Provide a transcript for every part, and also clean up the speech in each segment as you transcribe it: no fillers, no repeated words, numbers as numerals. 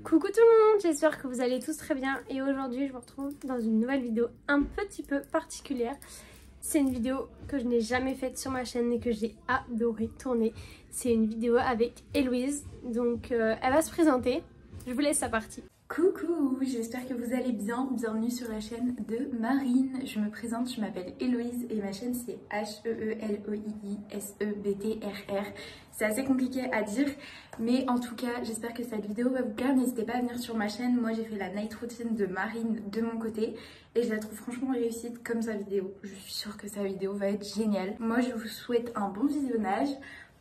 Coucou tout le monde, j'espère que vous allez tous très bien et aujourd'hui je vous retrouve dans une nouvelle vidéo un petit peu particulière. C'est une vidéo que je n'ai jamais faite sur ma chaîne et que j'ai adoré tourner. C'est une vidéo avec Héloïse, donc elle va se présenter. Je vous laisse sa partie. Coucou, j'espère que vous allez bien. Bienvenue sur la chaîne de Marine. Je me présente, je m'appelle Héloïse et ma chaîne c'est Heloïsebtrr. C'est assez compliqué à dire, mais en tout cas, j'espère que cette vidéo va vous plaire. N'hésitez pas à venir sur ma chaîne. Moi, j'ai fait la night routine de Marine de mon côté et je la trouve franchement réussite comme sa vidéo. Je suis sûre que sa vidéo va être géniale. Moi, je vous souhaite un bon visionnage.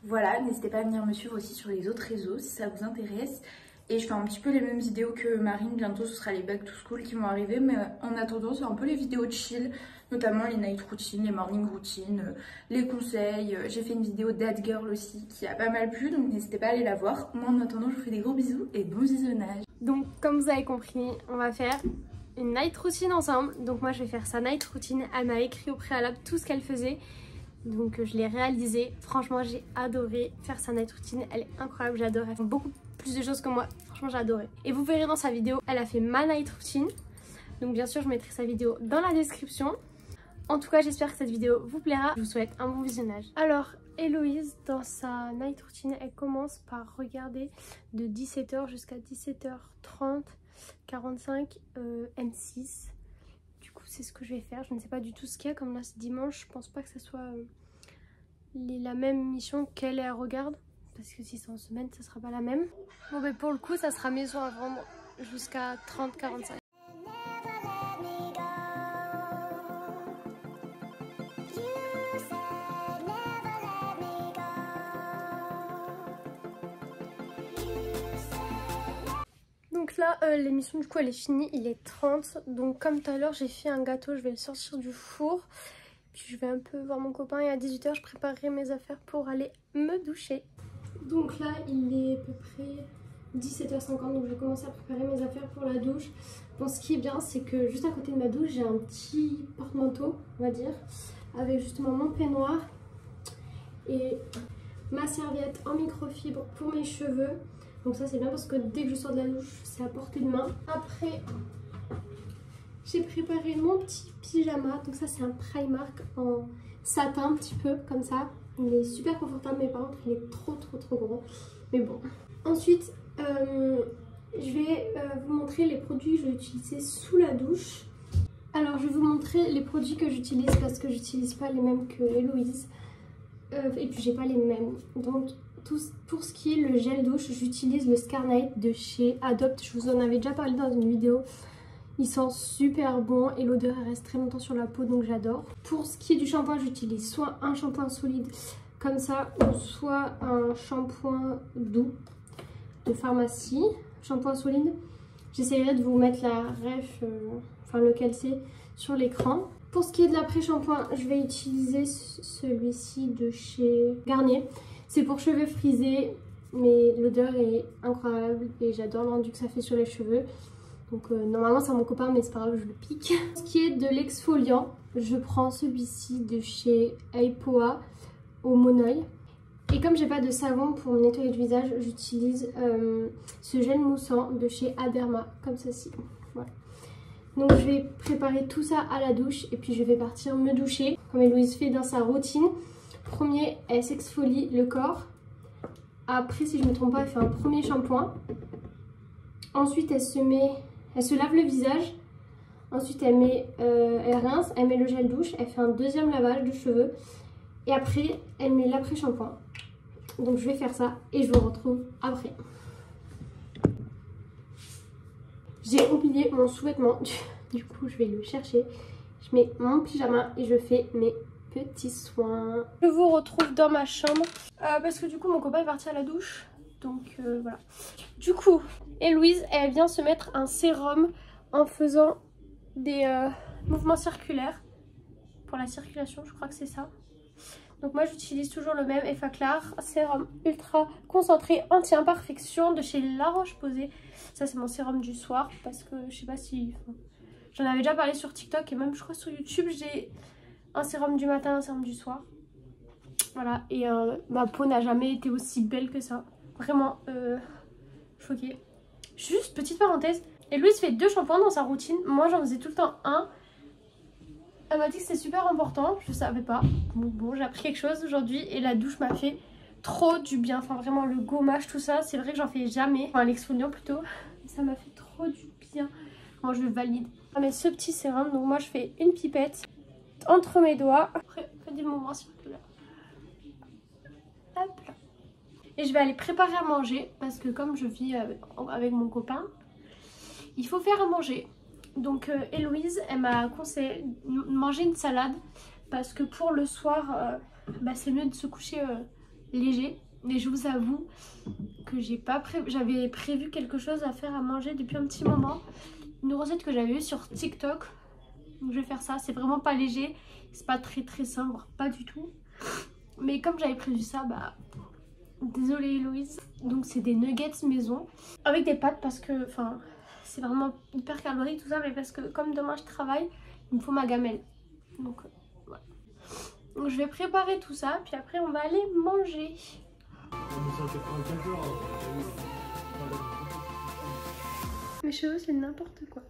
Voilà, n'hésitez pas à venir me suivre aussi sur les autres réseaux si ça vous intéresse. Et je fais un petit peu les mêmes vidéos que Marine, bientôt ce sera les back to school qui vont arriver, mais en attendant c'est un peu les vidéos chill, notamment les night routines, les morning routines, les conseils. J'ai fait une vidéo Dad Girl aussi qui a pas mal plu, donc n'hésitez pas à aller la voir. Moi en attendant je vous fais des gros bisous et bon visionnage. Donc comme vous avez compris, on va faire une night routine ensemble. Donc moi je vais faire sa night routine, elle m'a écrit au préalable tout ce qu'elle faisait. Donc je l'ai réalisé, franchement j'ai adoré faire sa night routine, elle est incroyable, j'adore, elle fait beaucoup plus de choses que moi, franchement j'ai adoré. Et vous verrez dans sa vidéo, elle a fait ma night routine, donc bien sûr je mettrai sa vidéo dans la description. En tout cas j'espère que cette vidéo vous plaira, je vous souhaite un bon visionnage. Alors Héloïse dans sa night routine, elle commence par regarder de 17h jusqu'à 17h30, 45 M6. C'est ce que je vais faire, je ne sais pas du tout ce qu'il y a, comme là c'est dimanche, je pense pas que ce soit la même émission qu'elle regarde, parce que si c'est en semaine ça sera pas la même. Bon ben pour le coup ça sera maison à vendre jusqu'à 30-45. Donc là l'émission du coup elle est finie, il est 30, donc comme tout à l'heure j'ai fait un gâteau, je vais le sortir du four, puis je vais un peu voir mon copain et à 18h je préparerai mes affaires pour aller me doucher. Donc là il est à peu près 17h50, donc je vais commencer à préparer mes affaires pour la douche. Bon, ce qui est bien c'est que juste à côté de ma douche j'ai un petit porte-manteau on va dire, avec justement mon peignoir et ma serviette en microfibre pour mes cheveux. Donc ça c'est bien parce que dès que je sors de la douche, c'est à portée de main. Après, j'ai préparé mon petit pyjama. Donc ça c'est un Primark en satin un petit peu comme ça. Il est super confortable mais par contre il est trop gros. Mais bon. Ensuite, je vais vous montrer les produits que je vais utiliser sous la douche. Alors je vais vous montrer les produits que j'utilise parce que j'utilise pas les mêmes que Héloïse. Et puis j'ai pas les mêmes. Donc pour ce qui est le gel douche, j'utilise le Scarnight de chez Adopt. Je vous en avais déjà parlé dans une vidéo. Il sent super bon et l'odeur reste très longtemps sur la peau, donc j'adore. Pour ce qui est du shampoing, j'utilise soit un shampoing solide comme ça, ou soit un shampoing doux de pharmacie. Shampoing solide. J'essaierai de vous mettre la ref, enfin lequel c'est, sur l'écran. Pour ce qui est de l'après-shampoing, je vais utiliser celui-ci de chez Garnier. C'est pour cheveux frisés, mais l'odeur est incroyable et j'adore le rendu que ça fait sur les cheveux. Donc normalement c'est à mon copain, mais c'est pas grave, je le pique. Pour ce qui est de l'exfoliant, je prends celui-ci de chez Aipoa au Monoï. Et comme j'ai pas de savon pour me nettoyer le visage, j'utilise ce gel moussant de chez Aderma, comme ceci. Voilà. Donc je vais préparer tout ça à la douche et puis je vais partir me doucher, comme Héloïse fait dans sa routine. Premier, elle s'exfolie le corps. Après, si je ne me trompe pas, elle fait un premier shampoing. Ensuite, elle se lave le visage. Ensuite, elle rince, elle met le gel douche. Elle fait un deuxième lavage de cheveux. Et après, elle met l'après-shampoing. Donc, je vais faire ça et je vous retrouve après. J'ai oublié mon sous-vêtement. Du coup, je vais le chercher. Je mets mon pyjama et je fais mes petits soins. Je vous retrouve dans ma chambre parce que du coup mon copain est parti à la douche, donc voilà. Du coup Héloïse elle vient se mettre un sérum en faisant des mouvements circulaires pour la circulation, je crois que c'est ça. Donc moi j'utilise toujours le même Effaclar sérum ultra concentré anti-imperfection de chez La Roche-Posay. Ça c'est mon sérum du soir parce que je sais pas si j'en avais déjà parlé sur TikTok et même je crois sur YouTube. J'ai un sérum du matin, un sérum du soir. Voilà, et ma peau n'a jamais été aussi belle que ça. Vraiment choquée. Juste petite parenthèse, Héloïse fait 2 shampoings dans sa routine. Moi j'en faisais tout le temps un. Elle m'a dit que c'était super important, je savais pas. Bon, j'ai appris quelque chose aujourd'hui et la douche m'a fait trop du bien. Enfin vraiment le gommage, tout ça, c'est vrai que j'en fais jamais. Enfin l'exfoliant plutôt. Ça m'a fait trop du bien. Moi je le valide. Ah, mais ce petit sérum, donc moi je fais une pipette entre mes doigts. Après, faites des mouvements circulaires. Hop là. Et je vais aller préparer à manger parce que comme je vis avec mon copain, il faut faire à manger. Donc Héloïse, elle m'a conseillé de manger une salade parce que pour le soir, c'est mieux de se coucher léger. Mais je vous avoue que j'avais prévu quelque chose à faire à manger depuis un petit moment. Une recette que j'avais vue sur TikTok. Donc je vais faire ça, c'est vraiment pas léger. C'est pas très simple, pas du tout. Mais comme j'avais prévu ça, désolée Héloïse. Donc c'est des nuggets maison avec des pâtes parce que, enfin... C'est vraiment hyper calorique tout ça, mais parce que comme demain je travaille, il me faut ma gamelle. Donc voilà. Donc je vais préparer tout ça, puis après on va aller manger. Mes cheveux c'est n'importe quoi.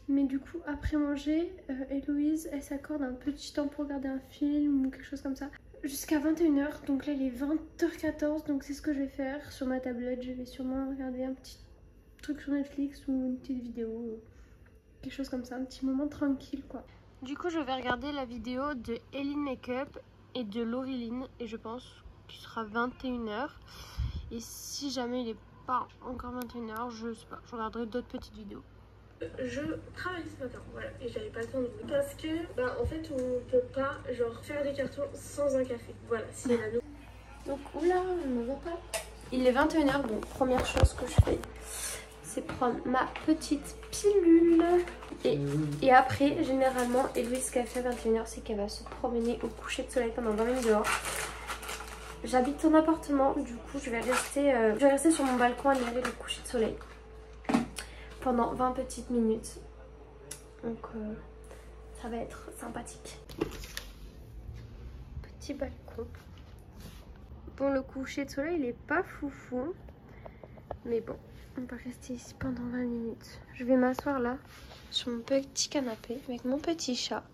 Mais du coup après manger, Héloïse elle s'accorde un petit temps pour regarder un film ou quelque chose comme ça. Jusqu'à 21 h, donc là il est 20 h 14, donc c'est ce que je vais faire sur ma tablette. Je vais sûrement regarder un petit truc sur Netflix ou une petite vidéo, quelque chose comme ça, un petit moment tranquille quoi. Du coup je vais regarder la vidéo de Elline Makeup et de Laureline et je pense qu'il sera 21 h. Et si jamais il n'est pas encore 21 h, je sais pas, je regarderai d'autres petites vidéos. Je travaille ce matin, voilà, et j'avais pas le temps de vous parce que en fait on peut pas genre faire des cartons sans un café. Voilà, c'est la nouvelle. Donc oula, je ne me vois pas. Il est 21 h, donc première chose que je fais, c'est prendre ma petite pilule. Et après, généralement, Héloïse, ce qu'elle fait à 21 h, c'est qu'elle va se promener au coucher de soleil pendant 20 minutes dehors. J'habite en appartement, du coup, je vais rester sur mon balcon à admirer le coucher de soleil pendant 20 petites minutes. Donc, ça va être sympathique. Petit balcon. Bon, le coucher de soleil, il est pas foufou. Mais bon. On va rester ici pendant 20 minutes. Je vais m'asseoir là, sur mon petit canapé, avec mon petit chat.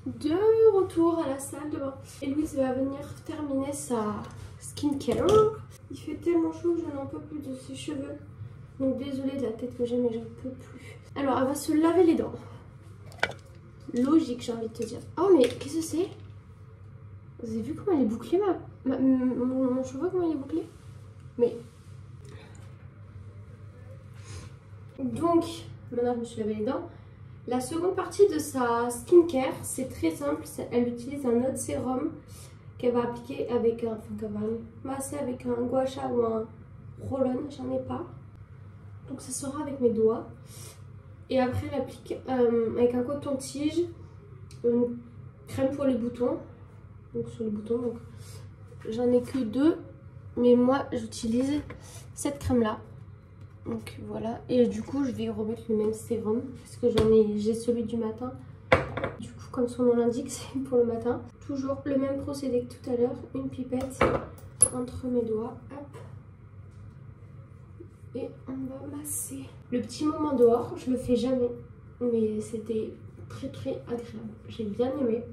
De retour à la salle de bain. Héloïse va venir terminer sa skincare. Il fait tellement chaud que je n'en peux plus de ses cheveux. Donc désolée de la tête que j'ai, mais j'en peux plus. Alors elle va se laver les dents. Logique, j'ai envie de te dire. Oh mais qu'est-ce que c'est? Vous avez vu comment elle est bouclée mon cheveu, comment il est bouclé? Mais... Donc, maintenant je me suis lavé les dents. La seconde partie de sa skincare, c'est très simple. Elle utilise un autre sérum qu'elle va appliquer avec un... Enfin, qu'elle va masser avec un gua sha ou un roll-on, j'en ai pas. Donc ça sera avec mes doigts. Et après, elle applique avec un coton-tige, une crème pour les boutons. Donc sur les boutons, donc j'en ai que 2. Mais moi, j'utilise cette crème-là. Donc voilà, et du coup je vais remettre le même sérum parce que j'ai celui du matin. Du coup comme son nom l'indique, c'est pour le matin. Toujours le même procédé que tout à l'heure, une pipette entre mes doigts, hop, et on va masser. Le petit moment dehors, je le fais jamais, mais c'était très agréable, j'ai bien aimé.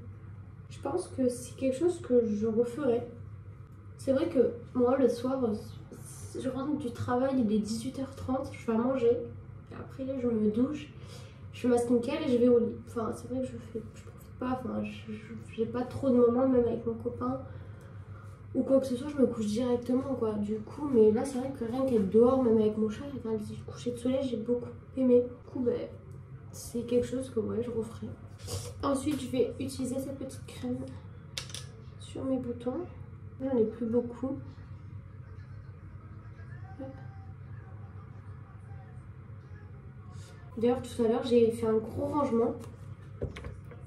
Je pense que c'est quelque chose que je referai. C'est vrai que moi le soir, je rentre du travail, il est 18 h 30, je vais à manger. Et après là, je me douche, je fais ma skincare et je vais au lit. Enfin, c'est vrai que je profite pas, enfin, j'ai pas trop de moments, même avec mon copain ou quoi que ce soit, je me couche directement quoi. Du coup, mais là, c'est vrai que rien qu'être dehors, même avec mon chat, regarder le coucher de soleil, j'ai beaucoup aimé. Du coup, c'est quelque chose que ouais, je referai. Ensuite, je vais utiliser cette petite crème sur mes boutons. J'en ai plus beaucoup. D'ailleurs, tout à l'heure, j'ai fait un gros rangement.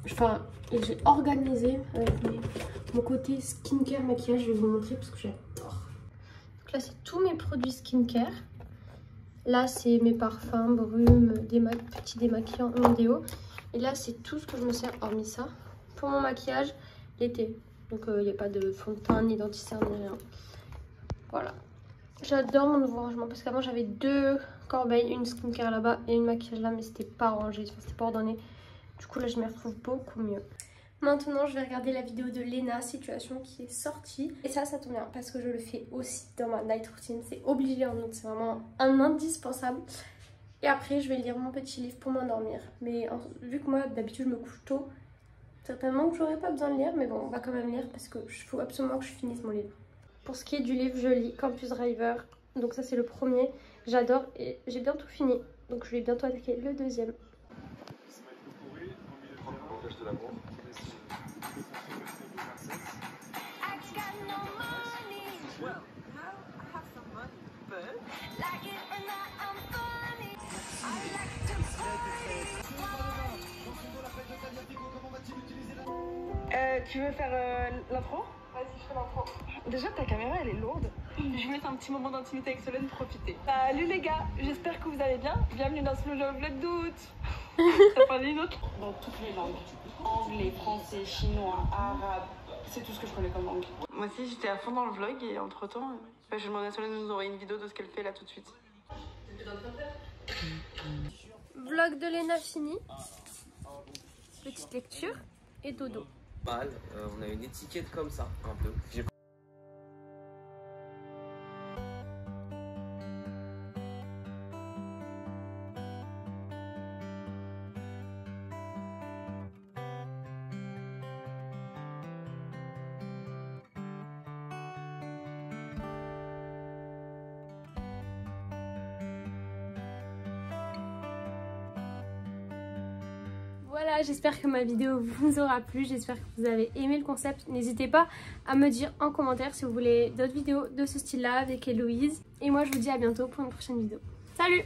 Enfin, j'ai organisé avec mon côté skincare maquillage. Je vais vous montrer parce que j'adore. Donc là, c'est tous mes produits skincare. Là, c'est mes parfums, brumes, petits démaquillants, mon déo. Et là, c'est tout ce que je me sers, hormis ça, pour mon maquillage l'été. Donc, il n'y a pas de fond de teint, ni denticerne, ni rien. Voilà. J'adore mon nouveau rangement parce qu'avant, j'avais 2 corbeilles, une skincare là-bas et une maquillage là, mais c'était pas rangé, enfin, c'était pas ordonné. Du coup, là, je m'y retrouve beaucoup mieux. Maintenant, je vais regarder la vidéo de Lena Situation qui est sortie. Et ça tombe bien parce que je le fais aussi dans ma night routine. C'est obligé en août, c'est vraiment un indispensable. Et après, je vais lire mon petit livre pour m'endormir. Mais vu que moi, d'habitude, je me couche tôt, certainement que j'aurais pas besoin de lire. Mais bon, on va quand même lire parce qu'il faut absolument que je finisse mon livre. Pour ce qui est du livre, je lis Campus Driver. Donc ça, c'est le premier. J'adore et j'ai bientôt fini. Donc je vais bientôt attaquer le deuxième. Tu veux faire l'intro? Vas-y, je fais l'intro. Déjà, ta caméra, elle est lourde. Je vais mettre un petit moment d'intimité avec Solène, profiter. Salut les gars, j'espère que vous allez bien. Bienvenue dans ce vlog d'août. T'as parlé une autre? Dans toutes les langues. Anglais, français, chinois, arabe. C'est tout ce que je connais comme langue. Moi aussi, j'étais à fond dans le vlog et entre temps, je demandais à Solène de nous envoyer une vidéo de ce qu'elle fait là tout de suite. Vlog de Lena fini. Petite lecture et dodo. Mal, on a une étiquette comme ça, un peu. Voilà, j'espère que ma vidéo vous aura plu, j'espère que vous avez aimé le concept. N'hésitez pas à me dire en commentaire si vous voulez d'autres vidéos de ce style-là avec Héloïse. Et moi, je vous dis à bientôt pour une prochaine vidéo. Salut!